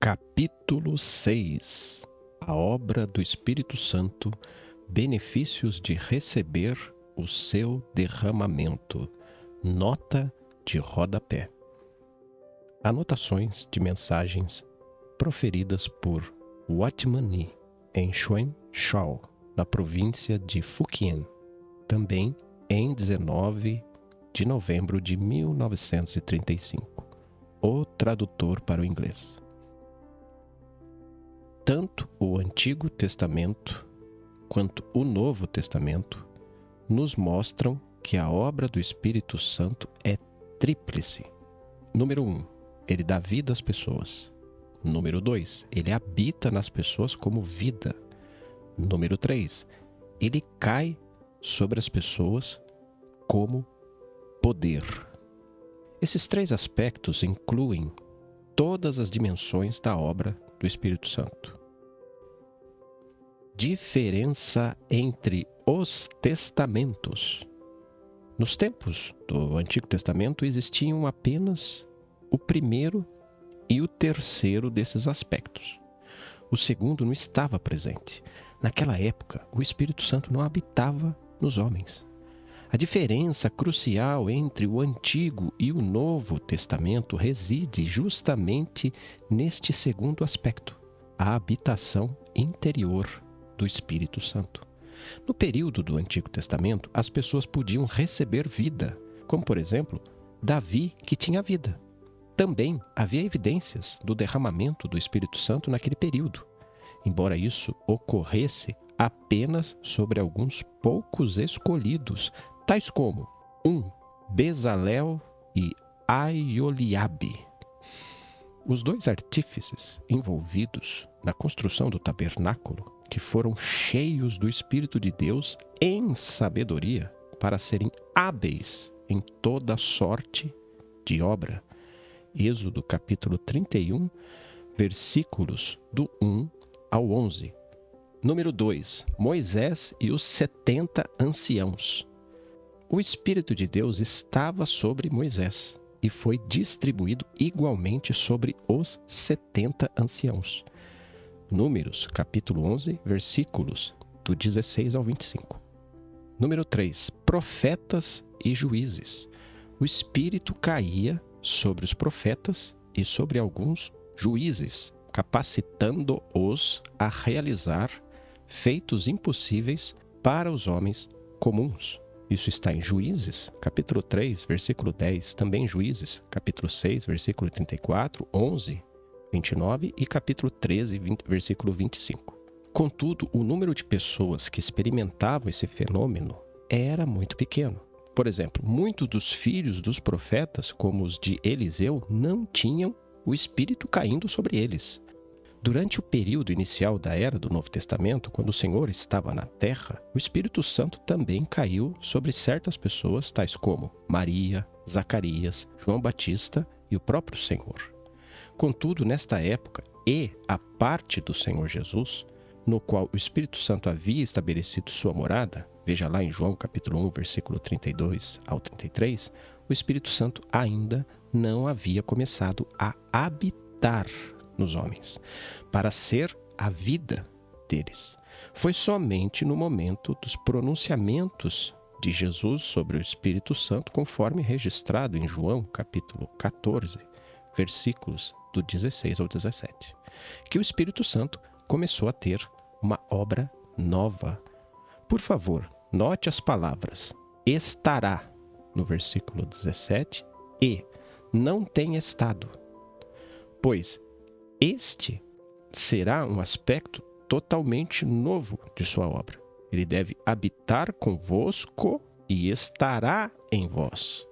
Capítulo 6. A obra do Espírito Santo, benefícios de receber o seu derramamento. Nota de rodapé. Anotações de mensagens proferidas por Watchman Nee em Xuanzhou, na província de Fujian, também em 19 de novembro de 1935. O tradutor para o inglês. Tanto o Antigo Testamento quanto o Novo Testamento nos mostram que a obra do Espírito Santo é tríplice. Número 1, ele dá vida às pessoas. Número 2, ele habita nas pessoas como vida. Número 3, ele cai sobre as pessoas como poder. Esses três aspectos incluem todas as dimensões da obra do Espírito Santo. Diferença entre os testamentos. Nos tempos do Antigo Testamento existiam apenas o primeiro e o terceiro desses aspectos. O segundo não estava presente. Naquela época, o Espírito Santo não habitava nos homens. A diferença crucial entre o Antigo e o Novo Testamento reside justamente neste segundo aspecto, a habitação interior do Espírito Santo. No período do Antigo Testamento, as pessoas podiam receber vida, como por exemplo, Davi, que tinha vida. Também havia evidências do derramamento do Espírito Santo naquele período, embora isso ocorresse apenas sobre alguns poucos escolhidos, tais como 1. Bezalel e Aioliabe. Os dois artífices envolvidos na construção do tabernáculo, que foram cheios do Espírito de Deus em sabedoria para serem hábeis em toda sorte de obra. Êxodo capítulo 31, versículos do 1 ao 11. Número 2, Moisés e os 70 anciãos. O Espírito de Deus estava sobre Moisés e foi distribuído igualmente sobre os 70 anciãos. Números, capítulo 11, versículos do 16 ao 25. Número 3, profetas e juízes. O Espírito caía sobre os profetas e sobre alguns juízes, capacitando-os a realizar feitos impossíveis para os homens comuns. Isso está em Juízes, capítulo 3, versículo 10, também Juízes, capítulo 6, versículo 34, 11, 29 e capítulo 13, versículo 25. Contudo, o número de pessoas que experimentavam esse fenômeno era muito pequeno. Por exemplo, muitos dos filhos dos profetas, como os de Eliseu, não tinham o Espírito caindo sobre eles. Durante o período inicial da Era do Novo Testamento, quando o Senhor estava na terra, o Espírito Santo também caiu sobre certas pessoas, tais como Maria, Zacarias, João Batista e o próprio Senhor. Contudo, nesta época, e a parte do Senhor Jesus, no qual o Espírito Santo havia estabelecido sua morada, veja lá em João capítulo 1, versículo 32 ao 33, o Espírito Santo ainda não havia começado a habitar nos homens, para ser a vida deles. Foi somente no momento dos pronunciamentos de Jesus sobre o Espírito Santo, conforme registrado em João capítulo 14, versículos do 16 ao 17, que o Espírito Santo começou a ter uma obra nova. Por favor, note as palavras estará no versículo 17 e não tem estado, pois este será um aspecto totalmente novo de sua obra. Ele deve habitar convosco e estará em vós.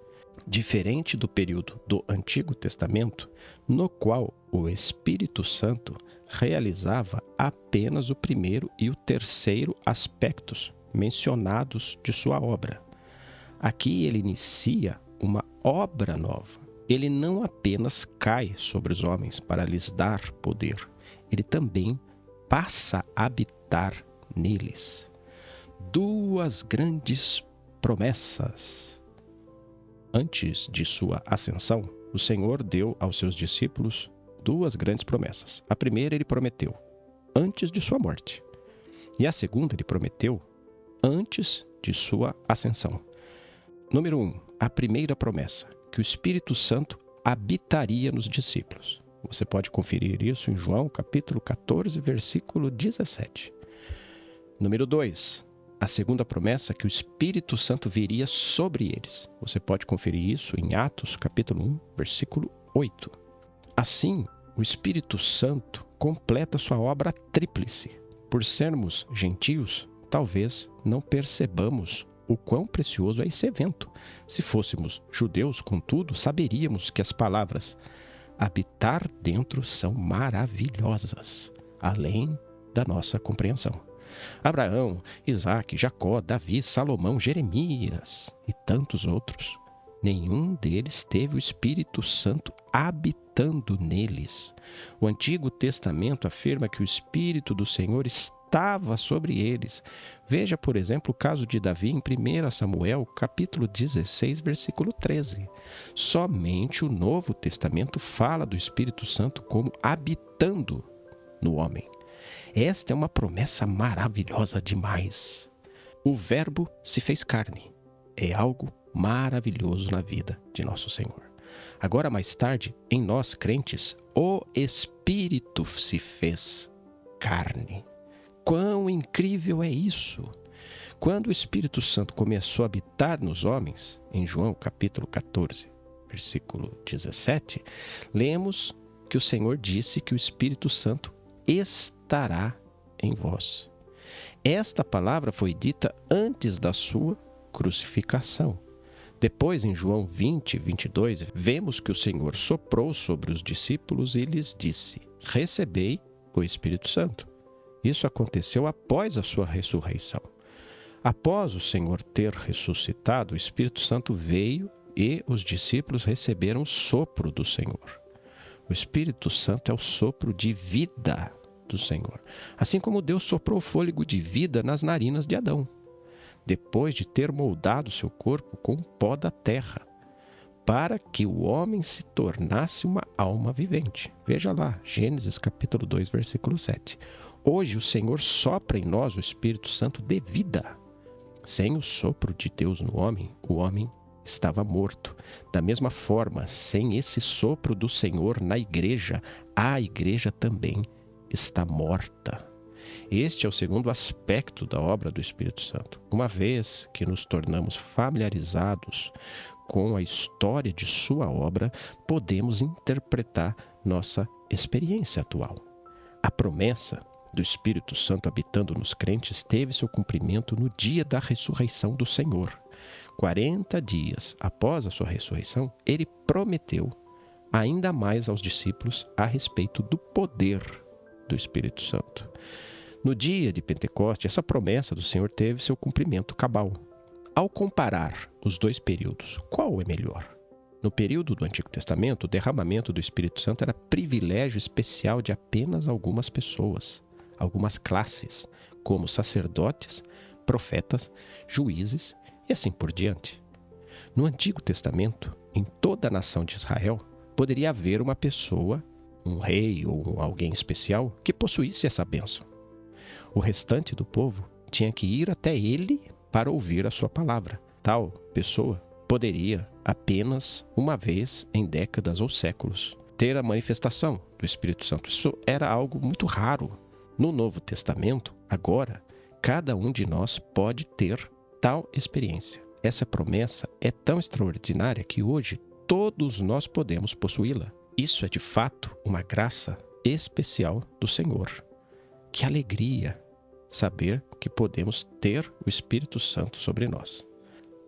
Diferente do período do Antigo Testamento, no qual o Espírito Santo realizava apenas o primeiro e o terceiro aspectos mencionados de sua obra. Aqui ele inicia uma obra nova. Ele não apenas cai sobre os homens para lhes dar poder, ele também passa a habitar neles. Duas grandes promessas. Antes de sua ascensão, o Senhor deu aos seus discípulos duas grandes promessas. A primeira ele prometeu antes de sua morte. E a segunda ele prometeu antes de sua ascensão. Número 1, a primeira promessa, que o Espírito Santo habitaria nos discípulos. Você pode conferir isso em João, capítulo 14, versículo 17. Número 2, a segunda promessa, que o Espírito Santo viria sobre eles. Você pode conferir isso em Atos, capítulo 1, versículo 8. Assim, o Espírito Santo completa sua obra tríplice. Por sermos gentios, talvez não percebamos o quão precioso é esse evento. Se fôssemos judeus, contudo, saberíamos que as palavras habitar dentro são maravilhosas, além da nossa compreensão. Abraão, Isaque, Jacó, Davi, Salomão, Jeremias e tantos outros, nenhum deles teve o Espírito Santo habitando neles. O Antigo Testamento afirma que o Espírito do Senhor estava sobre eles. Veja, por exemplo, o caso de Davi em 1 Samuel, capítulo 16, versículo 13. Somente o Novo Testamento fala do Espírito Santo como habitando no homem. Esta é uma promessa maravilhosa demais. O Verbo se fez carne. É algo maravilhoso na vida de nosso Senhor. Agora, mais tarde, em nós crentes, o Espírito se fez carne. Quão incrível é isso! Quando o Espírito Santo começou a habitar nos homens, em João capítulo 14, versículo 17, lemos que o Senhor disse que o Espírito Santo estará em vós. Esta palavra foi dita antes da sua crucificação. Depois, em João 20, 22, vemos que o Senhor soprou sobre os discípulos e lhes disse: recebei o Espírito Santo. Isso aconteceu após a sua ressurreição. Após o Senhor ter ressuscitado, o Espírito Santo veio e os discípulos receberam o sopro do Senhor. O Espírito Santo é o sopro de vida do Senhor. Assim como Deus soprou o fôlego de vida nas narinas de Adão, depois de ter moldado seu corpo com o pó da terra, para que o homem se tornasse uma alma vivente. Veja lá, Gênesis capítulo 2, versículo 7. Hoje o Senhor sopra em nós o Espírito Santo de vida. Sem o sopro de Deus no homem, o homem estava morto. Da mesma forma, sem esse sopro do Senhor na igreja, a igreja também está morta. Este é o segundo aspecto da obra do Espírito Santo. Uma vez que nos tornamos familiarizados com a história de sua obra, podemos interpretar nossa experiência atual. A promessa do Espírito Santo habitando nos crentes teve seu cumprimento no dia da ressurreição do Senhor. 40 dias após a sua ressurreição, ele prometeu ainda mais aos discípulos a respeito do poder do Espírito Santo. No dia de Pentecoste, essa promessa do Senhor teve seu cumprimento cabal. Ao comparar os dois períodos, qual é melhor? No período do Antigo Testamento, o derramamento do Espírito Santo era privilégio especial de apenas algumas pessoas, algumas classes, como sacerdotes, profetas, juízes e assim por diante. No Antigo Testamento, em toda a nação de Israel, poderia haver uma pessoa, um rei ou alguém especial, que possuísse essa bênção. O restante do povo tinha que ir até ele para ouvir a sua palavra. Tal pessoa poderia, apenas uma vez em décadas ou séculos, ter a manifestação do Espírito Santo. Isso era algo muito raro. No Novo Testamento, agora, cada um de nós pode ter tal experiência. Essa promessa é tão extraordinária que hoje todos nós podemos possuí-la. Isso é de fato uma graça especial do Senhor. Que alegria saber que podemos ter o Espírito Santo sobre nós.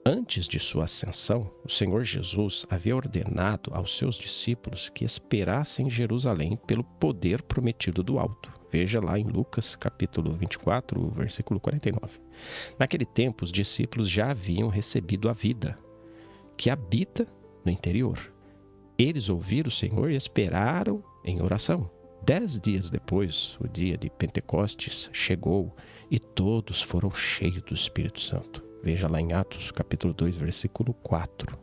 Antes de sua ascensão, o Senhor Jesus havia ordenado aos seus discípulos que esperassem em Jerusalém pelo poder prometido do alto. Veja lá em Lucas, capítulo 24, versículo 49. Naquele tempo, os discípulos já haviam recebido a vida, que habita no interior. Eles ouviram o Senhor e esperaram em oração. 10 dias depois, o dia de Pentecostes chegou e todos foram cheios do Espírito Santo. Veja lá em Atos, capítulo 2, versículo 4.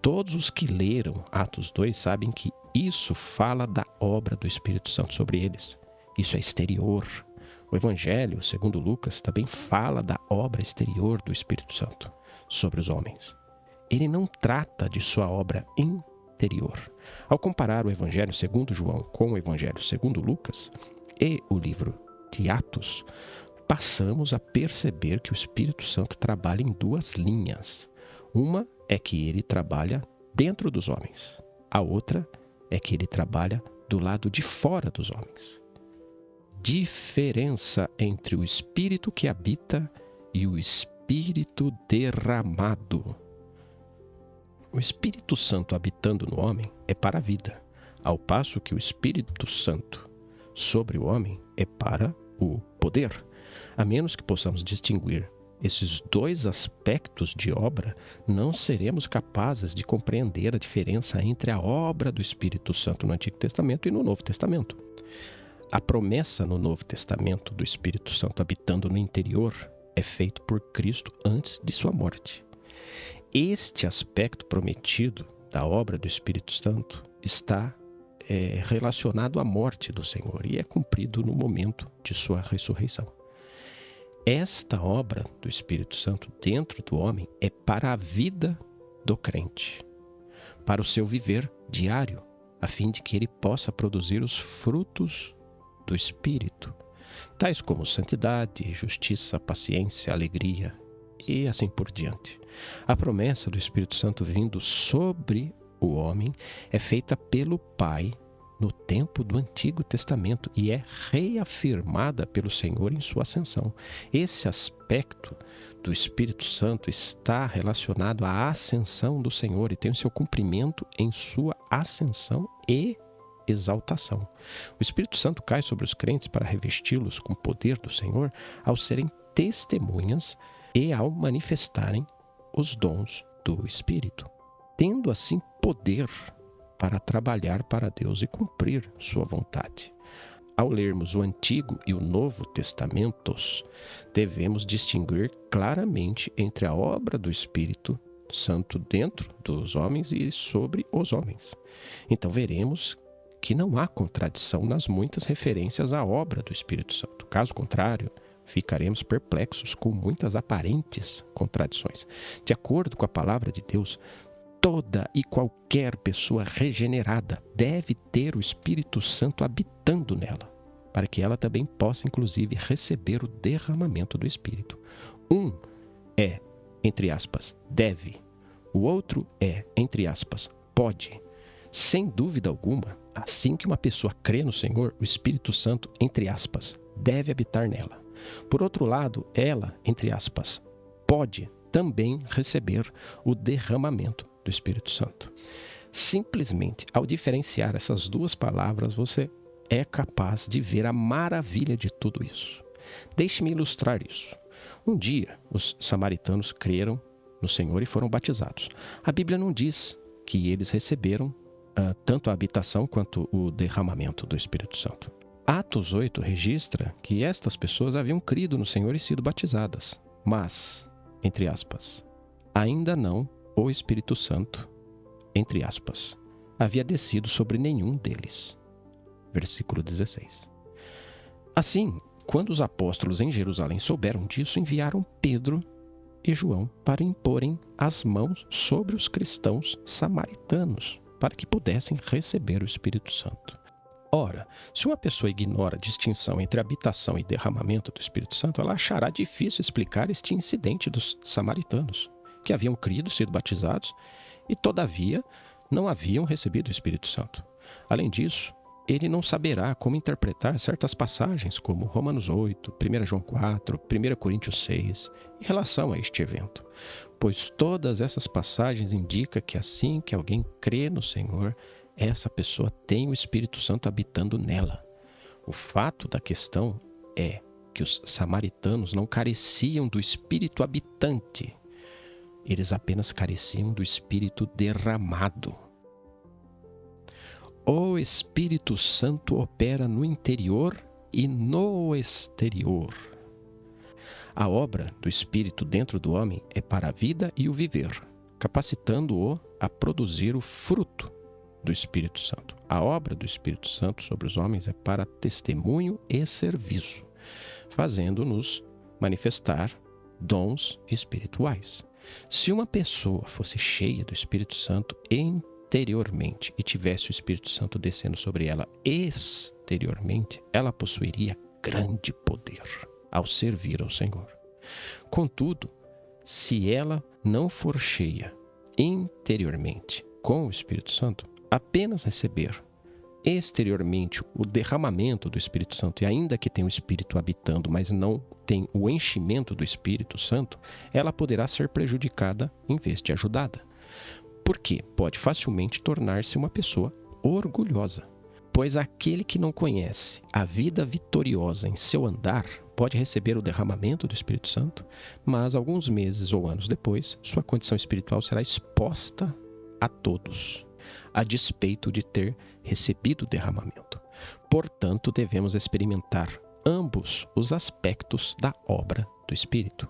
Todos os que leram Atos 2 sabem que isso fala da obra do Espírito Santo sobre eles. Isso é exterior. O Evangelho, segundo Lucas, também fala da obra exterior do Espírito Santo sobre os homens. Ele não trata de sua obra interior. Ao comparar o Evangelho segundo João com o Evangelho segundo Lucas e o livro de Atos, passamos a perceber que o Espírito Santo trabalha em duas linhas. Uma é que ele trabalha dentro dos homens. A outra é que ele trabalha do lado de fora dos homens. Diferença entre o Espírito que habita e o Espírito derramado. O Espírito Santo habitando no homem é para a vida, ao passo que o Espírito Santo sobre o homem é para o poder. A menos que possamos distinguir esses dois aspectos de obra, não seremos capazes de compreender a diferença entre a obra do Espírito Santo no Antigo Testamento e no Novo Testamento. A promessa no Novo Testamento do Espírito Santo habitando no interior é feita por Cristo antes de sua morte. Este aspecto prometido da obra do Espírito Santo está relacionado à morte do Senhor e é cumprido no momento de sua ressurreição. Esta obra do Espírito Santo dentro do homem é para a vida do crente, para o seu viver diário, a fim de que ele possa produzir os frutos do Espírito, tais como santidade, justiça, paciência, alegria e assim por diante. A promessa do Espírito Santo vindo sobre o homem é feita pelo Pai no tempo do Antigo Testamento e é reafirmada pelo Senhor em sua ascensão. Esse aspecto do Espírito Santo está relacionado à ascensão do Senhor e tem o seu cumprimento em sua ascensão e exaltação. O Espírito Santo cai sobre os crentes para revesti-los com o poder do Senhor ao serem testemunhas e ao manifestarem os dons do Espírito, tendo assim poder para trabalhar para Deus e cumprir sua vontade. Ao lermos o Antigo e o Novo Testamentos, devemos distinguir claramente entre a obra do Espírito Santo dentro dos homens e sobre os homens. Então veremos que não há contradição nas muitas referências à obra do Espírito Santo. Caso contrário, ficaremos perplexos com muitas aparentes contradições. De acordo com a palavra de Deus, toda e qualquer pessoa regenerada deve ter o Espírito Santo habitando nela, para que ela também possa, inclusive, receber o derramamento do Espírito. Um é, entre aspas, deve. O outro é, entre aspas, pode. Sem dúvida alguma, assim que uma pessoa crê no Senhor, o Espírito Santo, entre aspas, deve habitar nela. Por outro lado, ela, entre aspas, pode também receber o derramamento do Espírito Santo. Simplesmente, ao diferenciar essas duas palavras, você é capaz de ver a maravilha de tudo isso. Deixe-me ilustrar isso. Um dia, os samaritanos creram no Senhor e foram batizados. A Bíblia não diz que eles receberam tanto a habitação quanto o derramamento do Espírito Santo. Atos 8 registra que estas pessoas haviam crido no Senhor e sido batizadas, mas, entre aspas, ainda não o Espírito Santo, entre aspas, havia descido sobre nenhum deles. Versículo 16. Assim, quando os apóstolos em Jerusalém souberam disso, enviaram Pedro e João para imporem as mãos sobre os cristãos samaritanos, para que pudessem receber o Espírito Santo. Ora, se uma pessoa ignora a distinção entre habitação e derramamento do Espírito Santo, ela achará difícil explicar este incidente dos samaritanos, que haviam crido, sido batizados e, todavia, não haviam recebido o Espírito Santo. Além disso, ele não saberá como interpretar certas passagens, como Romanos 8, 1 João 4, 1 Coríntios 6, em relação a este evento, pois todas essas passagens indicam que assim que alguém crê no Senhor, essa pessoa tem o Espírito Santo habitando nela. O fato da questão é que os samaritanos não careciam do Espírito habitante, eles apenas careciam do Espírito derramado. O Espírito Santo opera no interior e no exterior. A obra do Espírito dentro do homem é para a vida e o viver, capacitando-o a produzir o fruto do Espírito Santo. A obra do Espírito Santo sobre os homens é para testemunho e serviço, fazendo-nos manifestar dons espirituais. Se uma pessoa fosse cheia do Espírito Santo interiormente e tivesse o Espírito Santo descendo sobre ela exteriormente, ela possuiria grande poder ao servir ao Senhor. Contudo, se ela não for cheia interiormente com o Espírito Santo, apenas receber exteriormente o derramamento do Espírito Santo, e ainda que tenha o Espírito habitando, mas não tem o enchimento do Espírito Santo, ela poderá ser prejudicada em vez de ajudada. Por quê? Pode facilmente tornar-se uma pessoa orgulhosa. Pois aquele que não conhece a vida vitoriosa em seu andar pode receber o derramamento do Espírito Santo, mas alguns meses ou anos depois, sua condição espiritual será exposta a todos, a despeito de ter recebido o derramamento. Portanto, devemos experimentar ambos os aspectos da obra do Espírito.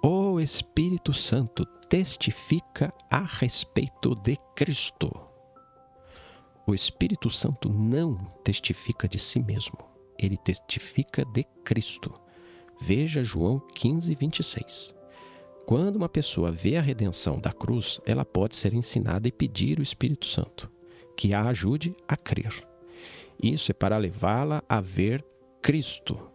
O Espírito Santo testifica a respeito de Cristo. O Espírito Santo não testifica de si mesmo, ele testifica de Cristo. Veja João 15, 26. Quando uma pessoa vê a redenção da cruz, ela pode ser ensinada e pedir o Espírito Santo, que a ajude a crer. Isso é para levá-la a ver Cristo.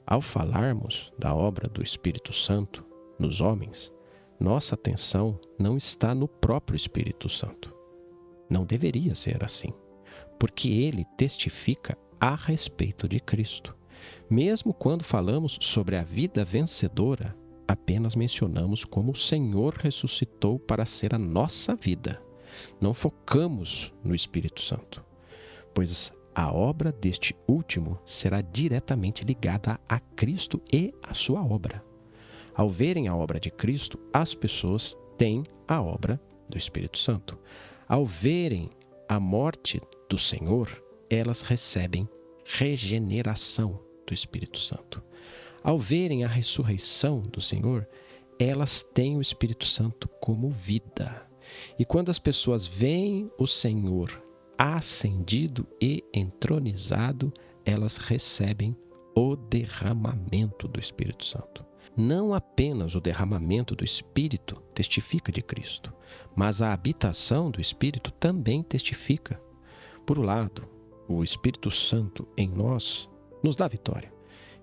Ao falarmos da obra do Espírito Santo nos homens, nossa atenção não está no próprio Espírito Santo. Não deveria ser assim, porque ele testifica a respeito de Cristo. Mesmo quando falamos sobre a vida vencedora, apenas mencionamos como o Senhor ressuscitou para ser a nossa vida. Não focamos no Espírito Santo, pois a obra deste último será diretamente ligada a Cristo e a sua obra. Ao verem a obra de Cristo, as pessoas têm a obra do Espírito Santo. Ao verem a morte do Senhor, elas recebem regeneração do Espírito Santo. Ao verem a ressurreição do Senhor, elas têm o Espírito Santo como vida. E quando as pessoas veem o Senhor ascendido e entronizado, elas recebem o derramamento do Espírito Santo. Não apenas o derramamento do Espírito testifica de Cristo, mas a habitação do Espírito também testifica. Por um lado, o Espírito Santo em nós nos dá vitória.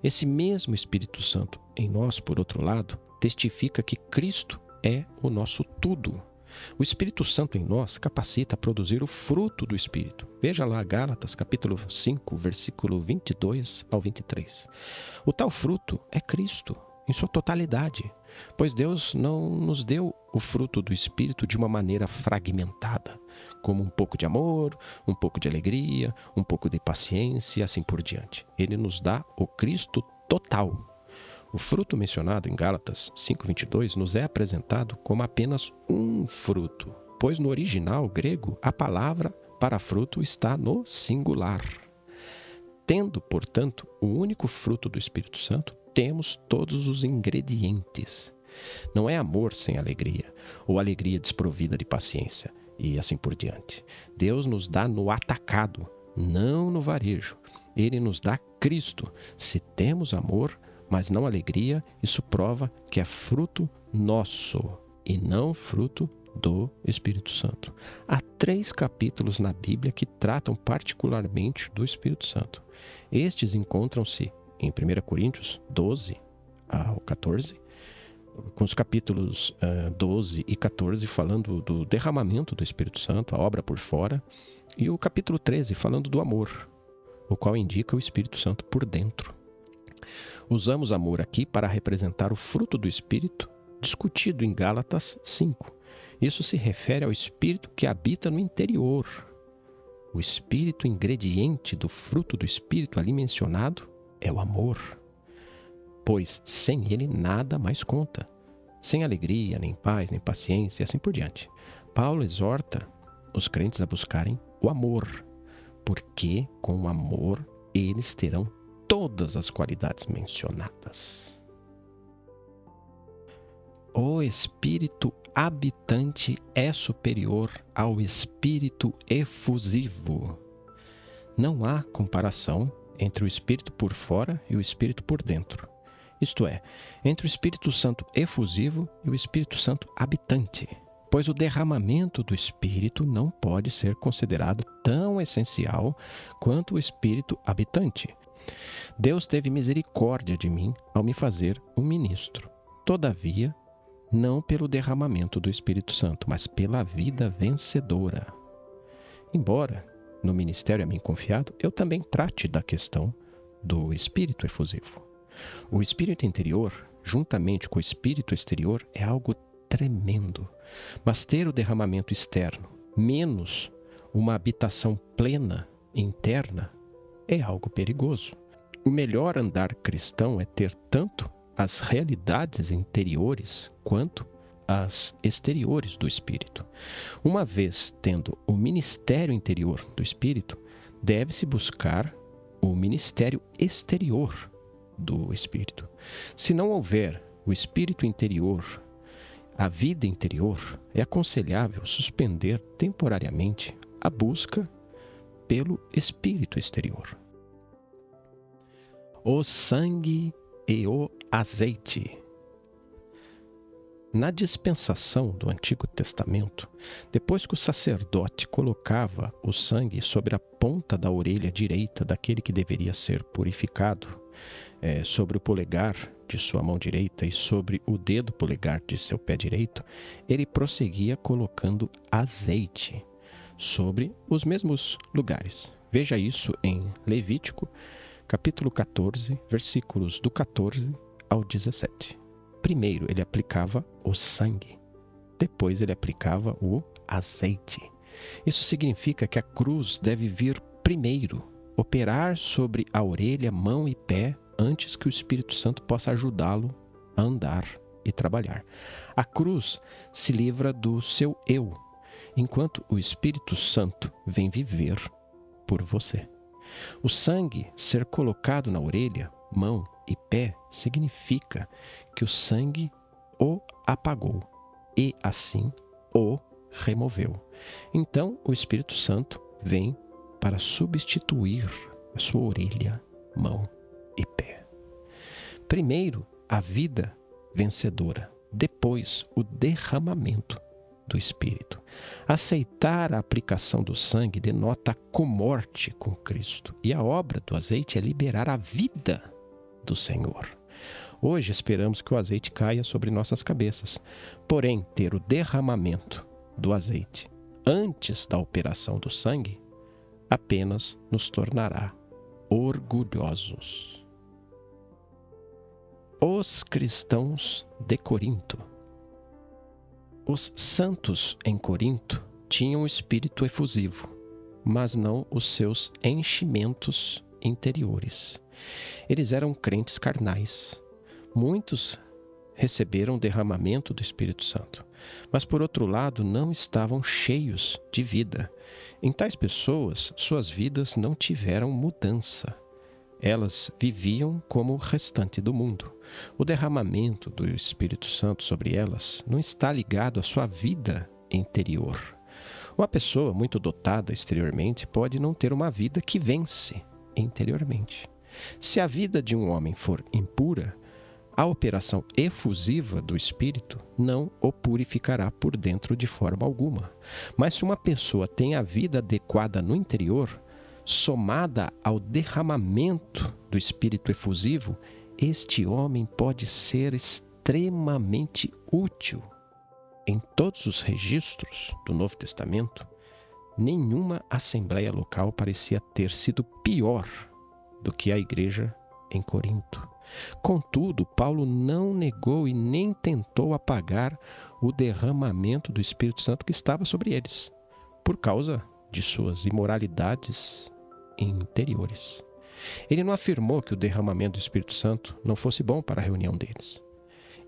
Esse mesmo Espírito Santo em nós, por outro lado, testifica que Cristo é o nosso tudo. O Espírito Santo em nós capacita a produzir o fruto do Espírito. Veja lá Gálatas, capítulo 5, versículo 22 ao 23. O tal fruto é Cristo em sua totalidade, pois Deus não nos deu o fruto do Espírito de uma maneira fragmentada, como um pouco de amor, um pouco de alegria, um pouco de paciência e assim por diante. Ele nos dá o Cristo total. O fruto mencionado em Gálatas 5:22 nos é apresentado como apenas um fruto, pois no original grego a palavra para fruto está no singular. Tendo, portanto, o único fruto do Espírito Santo, temos todos os ingredientes. Não é amor sem alegria, ou alegria desprovida de paciência, e assim por diante. Deus nos dá no atacado, não no varejo. Ele nos dá Cristo. Se temos amor, mas não alegria, isso prova que é fruto nosso e não fruto do Espírito Santo. Há 3 capítulos na Bíblia que tratam particularmente do Espírito Santo. Estes encontram-se em 1 Coríntios 12 ao 14, com os capítulos 12 e 14 falando do derramamento do Espírito Santo, a obra por fora, e o capítulo 13 falando do amor, o qual indica o Espírito Santo por dentro. Usamos amor aqui para representar o fruto do Espírito discutido em Gálatas 5. Isso se refere ao Espírito que habita no interior. O Espírito ingrediente do fruto do Espírito ali mencionado é o amor, pois sem ele nada mais conta. Sem alegria, nem paz, nem paciência e assim por diante. Paulo exorta os crentes a buscarem o amor, porque com o amor eles terão todas as qualidades mencionadas. O espírito habitante é superior ao espírito efusivo. Não há comparação entre o espírito por fora e o espírito por dentro. Isto é, entre o Espírito Santo efusivo e o Espírito Santo habitante. Pois o derramamento do Espírito não pode ser considerado tão essencial quanto o Espírito habitante. Deus teve misericórdia de mim ao me fazer um ministro. Todavia, não pelo derramamento do Espírito Santo, mas pela vida vencedora. Embora, no ministério a mim confiado, eu também trate da questão do Espírito efusivo. O Espírito interior, juntamente com o Espírito exterior, é algo tremendo. Mas ter o derramamento externo, menos uma habitação plena interna, é algo perigoso. O melhor andar cristão é ter tanto as realidades interiores quanto as exteriores do Espírito. Uma vez tendo o ministério interior do Espírito, deve-se buscar o ministério exterior do Espírito. Se não houver o Espírito interior, a vida interior, é aconselhável suspender temporariamente a busca pelo Espírito exterior. O sangue e o azeite. Na dispensação do Antigo Testamento, depois que o sacerdote colocava o sangue sobre a ponta da orelha direita daquele que deveria ser purificado, sobre o polegar de sua mão direita e sobre o dedo polegar de seu pé direito, ele prosseguia colocando azeite sobre os mesmos lugares. Veja isso em Levítico, capítulo 14, versículos do 14 ao 17. Primeiro ele aplicava o sangue, depois ele aplicava o azeite. Isso significa que a cruz deve vir primeiro, operar sobre a orelha, mão e pé, antes que o Espírito Santo possa ajudá-lo a andar e trabalhar. A cruz se livra do seu eu, enquanto o Espírito Santo vem viver por você. O sangue ser colocado na orelha, mão e pé significa que o sangue o apagou e assim o removeu. Então o Espírito Santo vem para substituir a sua orelha, mão e pé. Primeiro, a vida vencedora. Depois, o derramamento do Espírito. Aceitar a aplicação do sangue denota a comorte com Cristo. E a obra do azeite é liberar a vida do Senhor. Hoje esperamos que o azeite caia sobre nossas cabeças. Porém, ter o derramamento do azeite antes da operação do sangue apenas nos tornará orgulhosos. Os cristãos de Corinto. Os santos em Corinto tinham o espírito efusivo, mas não os seus enchimentos interiores. Eles eram crentes carnais. Muitos receberam o derramamento do Espírito Santo, mas por outro lado não estavam cheios de vida. Em tais pessoas, suas vidas não tiveram mudança. Elas viviam como o restante do mundo. O derramamento do Espírito Santo sobre elas não está ligado à sua vida interior. Uma pessoa muito dotada exteriormente pode não ter uma vida que vence interiormente. Se a vida de um homem for impura, a operação efusiva do Espírito não o purificará por dentro de forma alguma. Mas se uma pessoa tem a vida adequada no interior, somada ao derramamento do Espírito efusivo, este homem pode ser extremamente útil. Em todos os registros do Novo Testamento, nenhuma assembleia local parecia ter sido pior do que a igreja em Corinto. Contudo, Paulo não negou e nem tentou apagar o derramamento do Espírito Santo que estava sobre eles, por causa de suas imoralidades interiores. Ele não afirmou que o derramamento do Espírito Santo não fosse bom para a reunião deles.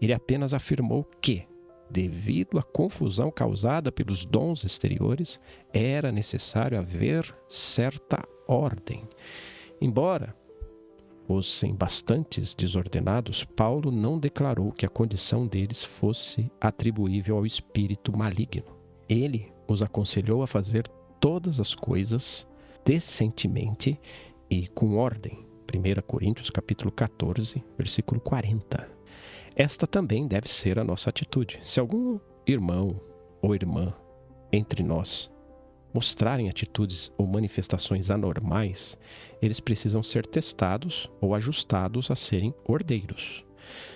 Ele apenas afirmou que, devido à confusão causada pelos dons exteriores, era necessário haver certa ordem. Embora fossem bastantes desordenados, Paulo não declarou que a condição deles fosse atribuível ao espírito maligno. Ele os aconselhou a fazer todas as coisas decentemente e com ordem. 1 Coríntios capítulo 14, versículo 40. Esta também deve ser a nossa atitude. Se algum irmão ou irmã entre nós mostrarem atitudes ou manifestações anormais, eles precisam ser testados ou ajustados a serem ordeiros.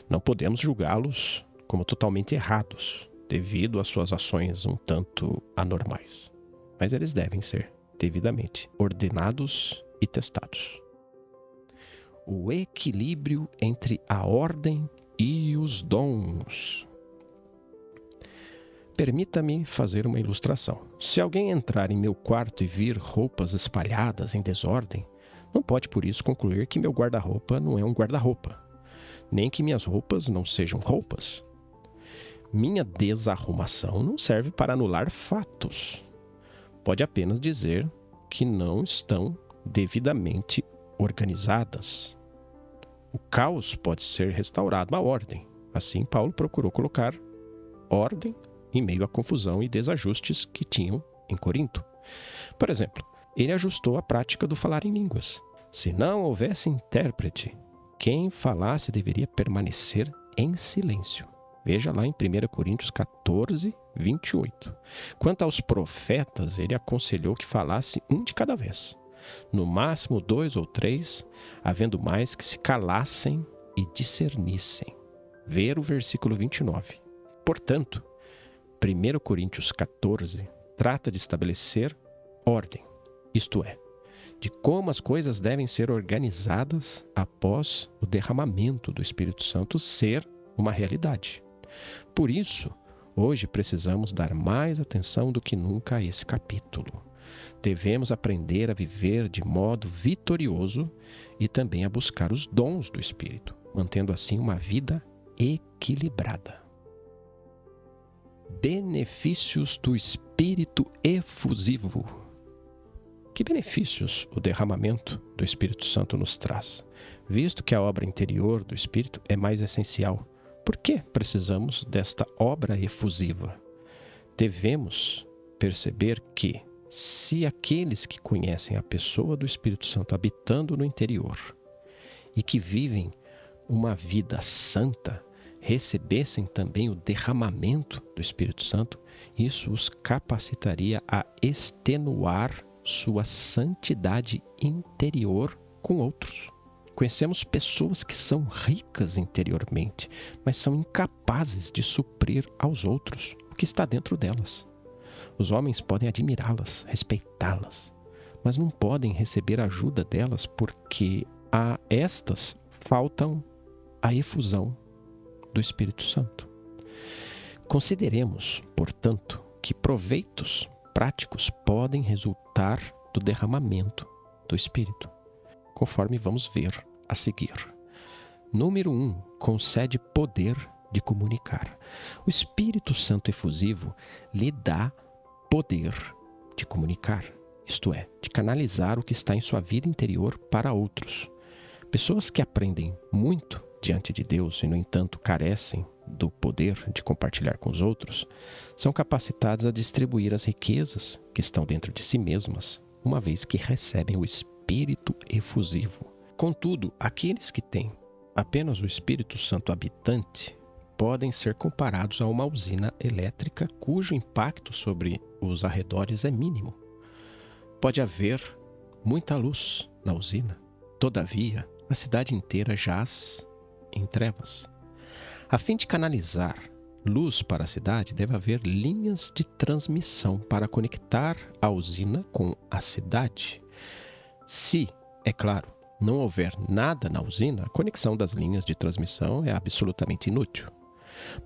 Não podemos julgá-los como totalmente errados, devido às suas ações um tanto anormais. Mas eles devem ser devidamente ordenados e testados. O equilíbrio entre a ordem e os dons. Permita-me fazer uma ilustração. Se alguém entrar em meu quarto e vir roupas espalhadas em desordem, não pode por isso concluir que meu guarda-roupa não é um guarda-roupa, nem que minhas roupas não sejam roupas. Minha desarrumação não serve para anular fatos. Pode apenas dizer que não estão devidamente organizadas. O caos pode ser restaurado à ordem. Assim, Paulo procurou colocar ordem em meio à confusão e desajustes que tinham em Corinto. Por exemplo, ele ajustou a prática do falar em línguas. Se não houvesse intérprete, quem falasse deveria permanecer em silêncio. Veja lá em 1 Coríntios 14, 28. Quanto aos profetas, ele aconselhou que falasse um de cada vez. No máximo 2 ou 3, havendo mais que se calassem e discernissem. Ver o versículo 29. Portanto, 1 Coríntios 14 trata de estabelecer ordem, isto é, de como as coisas devem ser organizadas após o derramamento do Espírito Santo ser uma realidade. Por isso, hoje precisamos dar mais atenção do que nunca a esse capítulo. Devemos aprender a viver de modo vitorioso e também a buscar os dons do Espírito, mantendo assim uma vida equilibrada. Benefícios do Espírito efusivo. Que benefícios o derramamento do Espírito Santo nos traz? Visto que a obra interior do Espírito é mais essencial, por que precisamos desta obra efusiva? Devemos perceber que, se aqueles que conhecem a pessoa do Espírito Santo habitando no interior e que vivem uma vida santa, recebessem também o derramamento do Espírito Santo, isso os capacitaria a extenuar sua santidade interior com outros. Conhecemos pessoas que são ricas interiormente, mas são incapazes de suprir aos outros o que está dentro delas. Os homens podem admirá-las, respeitá-las, mas não podem receber ajuda delas porque a estas faltam a efusão do Espírito Santo. Consideremos, portanto, que proveitos práticos podem resultar do derramamento do Espírito, conforme vamos ver a seguir. Número 1, concede poder de comunicar. O Espírito Santo efusivo lhe dá poder de comunicar, isto é, de canalizar o que está em sua vida interior para outros. Pessoas que aprendem muito diante de Deus e, no entanto, carecem do poder de compartilhar com os outros, são capacitadas a distribuir as riquezas que estão dentro de si mesmas, uma vez que recebem o Espírito efusivo. Contudo, aqueles que têm apenas o Espírito Santo habitante podem ser comparados a uma usina elétrica cujo impacto sobre os arredores é mínimo. Pode haver muita luz na usina, todavia, a cidade inteira jaz em trevas. A fim de canalizar luz para a cidade, deve haver linhas de transmissão para conectar a usina com a cidade. Se, é claro, não houver nada na usina, a conexão das linhas de transmissão é absolutamente inútil.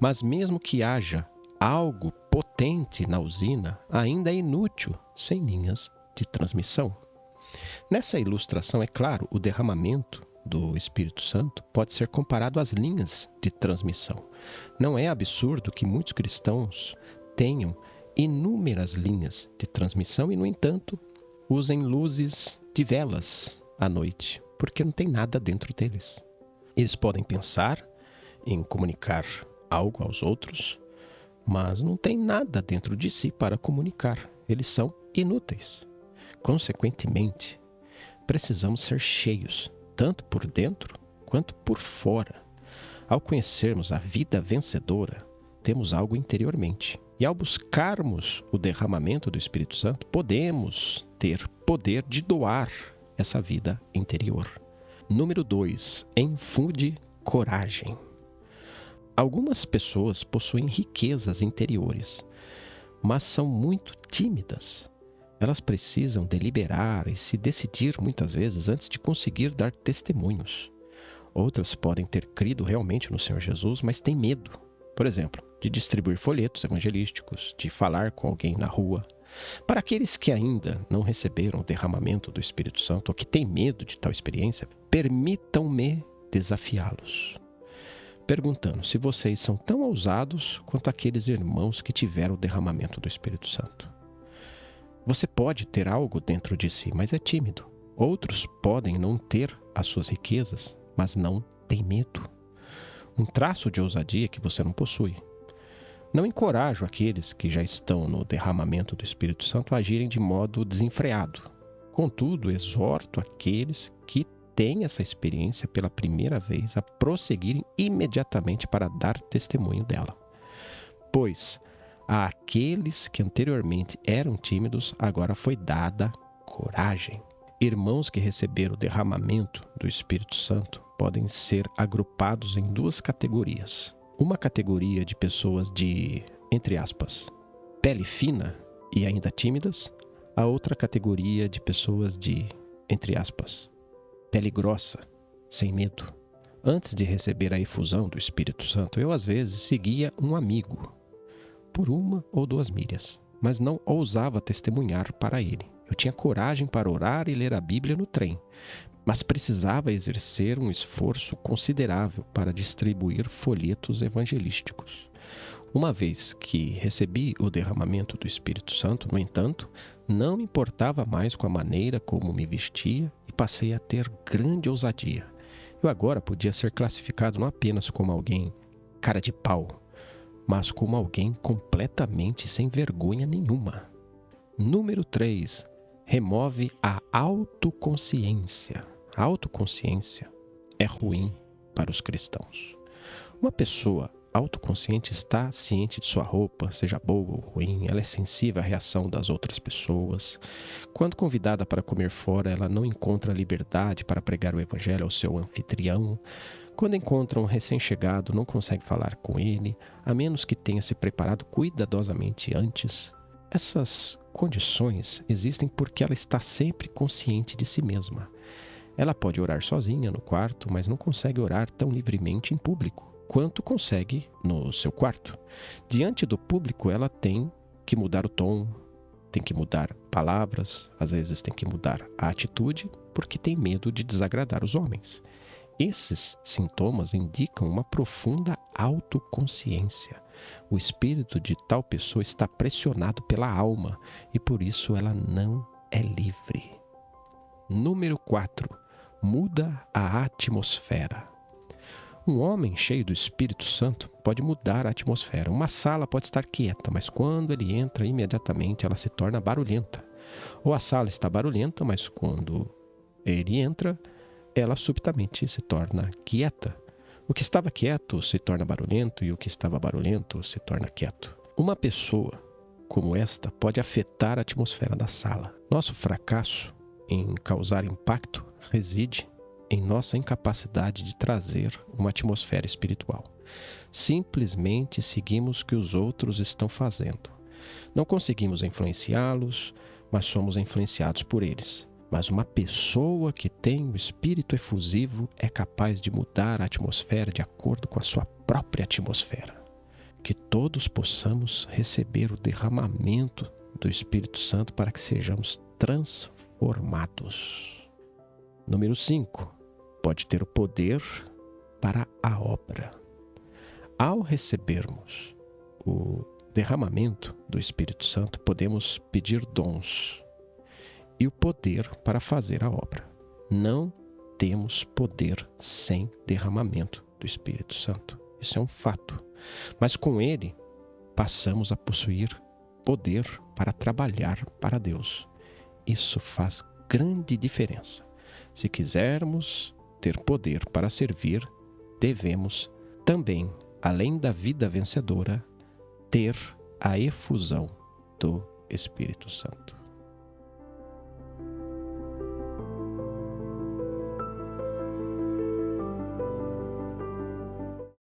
Mas mesmo que haja algo potente na usina, ainda é inútil sem linhas de transmissão. Nessa ilustração, é claro, o derramamento do Espírito Santo pode ser comparado às linhas de transmissão. Não é absurdo que muitos cristãos tenham inúmeras linhas de transmissão e, no entanto, usem luzes de velas à noite, porque não tem nada dentro deles. Eles podem pensar em comunicar algo aos outros, mas não tem nada dentro de si para comunicar. Eles são inúteis. Consequentemente, precisamos ser cheios, tanto por dentro quanto por fora. Ao conhecermos a vida vencedora, temos algo interiormente. E ao buscarmos o derramamento do Espírito Santo, podemos ter poder de doar essa vida interior. Número 2. Infunde coragem. Algumas pessoas possuem riquezas interiores, mas são muito tímidas. Elas precisam deliberar e se decidir muitas vezes antes de conseguir dar testemunhos. Outras podem ter crido realmente no Senhor Jesus, mas têm medo, por exemplo, de distribuir folhetos evangelísticos, de falar com alguém na rua. Para aqueles que ainda não receberam o derramamento do Espírito Santo ou que têm medo de tal experiência, permitam-me desafiá-los, perguntando se vocês são tão ousados quanto aqueles irmãos que tiveram o derramamento do Espírito Santo. Você pode ter algo dentro de si, mas é tímido. Outros podem não ter as suas riquezas, mas não têm medo. Um traço de ousadia que você não possui. Não encorajo aqueles que já estão no derramamento do Espírito Santo a agirem de modo desenfreado. Contudo, exorto aqueles que têm essa experiência pela primeira vez a prosseguirem imediatamente para dar testemunho dela. Pois àqueles que anteriormente eram tímidos, agora foi dada coragem. Irmãos que receberam o derramamento do Espírito Santo podem ser agrupados em duas categorias. Uma categoria de pessoas de, entre aspas, pele fina e ainda tímidas. A outra categoria de pessoas de, entre aspas, pele grossa, sem medo. Antes de receber a efusão do Espírito Santo, eu às vezes seguia um amigo por 1 ou 2 milhas, mas não ousava testemunhar para ele. Eu tinha coragem para orar e ler a Bíblia no trem, mas precisava exercer um esforço considerável para distribuir folhetos evangelísticos. Uma vez que recebi o derramamento do Espírito Santo, no entanto, não me importava mais com a maneira como me vestia e passei a ter grande ousadia. Eu agora podia ser classificado não apenas como alguém cara de pau, mas como alguém completamente sem vergonha nenhuma. Número 3. Remove a autoconsciência. A autoconsciência é ruim para os cristãos. Uma pessoa autoconsciente está ciente de sua roupa, seja boa ou ruim, ela é sensível à reação das outras pessoas. Quando convidada para comer fora, ela não encontra liberdade para pregar o evangelho ao seu anfitrião. Quando encontra um recém-chegado, não consegue falar com ele, a menos que tenha se preparado cuidadosamente antes. Essas condições existem porque ela está sempre consciente de si mesma. Ela pode orar sozinha no quarto, mas não consegue orar tão livremente em público quanto consegue no seu quarto. Diante do público, ela tem que mudar o tom, tem que mudar palavras, às vezes tem que mudar a atitude, porque tem medo de desagradar os homens. Esses sintomas indicam uma profunda autoconsciência. O espírito de tal pessoa está pressionado pela alma e por isso ela não é livre. Número 4. Muda a atmosfera. Um homem cheio do Espírito Santo pode mudar a atmosfera. Uma sala pode estar quieta, mas quando ele entra, imediatamente ela se torna barulhenta. Ou a sala está barulhenta, mas quando ele entra, ela subitamente se torna quieta. O que estava quieto se torna barulhento e o que estava barulhento se torna quieto. Uma pessoa como esta pode afetar a atmosfera da sala. Nosso fracasso em causar impacto reside em nossa incapacidade de trazer uma atmosfera espiritual. Simplesmente seguimos o que os outros estão fazendo. Não conseguimos influenciá-los, mas somos influenciados por eles. Mas uma pessoa que tem o espírito efusivo é capaz de mudar a atmosfera de acordo com a sua própria atmosfera. Que todos possamos receber o derramamento do Espírito Santo para que sejamos transformados. Número 5. Pode ter o poder para a obra. Ao recebermos o derramamento do Espírito Santo, podemos pedir dons e o poder para fazer a obra. Não temos poder sem derramamento do Espírito Santo. Isso é um fato. Mas com ele, passamos a possuir poder para trabalhar para Deus. Isso faz grande diferença. Se quisermos ter poder para servir, devemos também, além da vida vencedora, ter a efusão do Espírito Santo.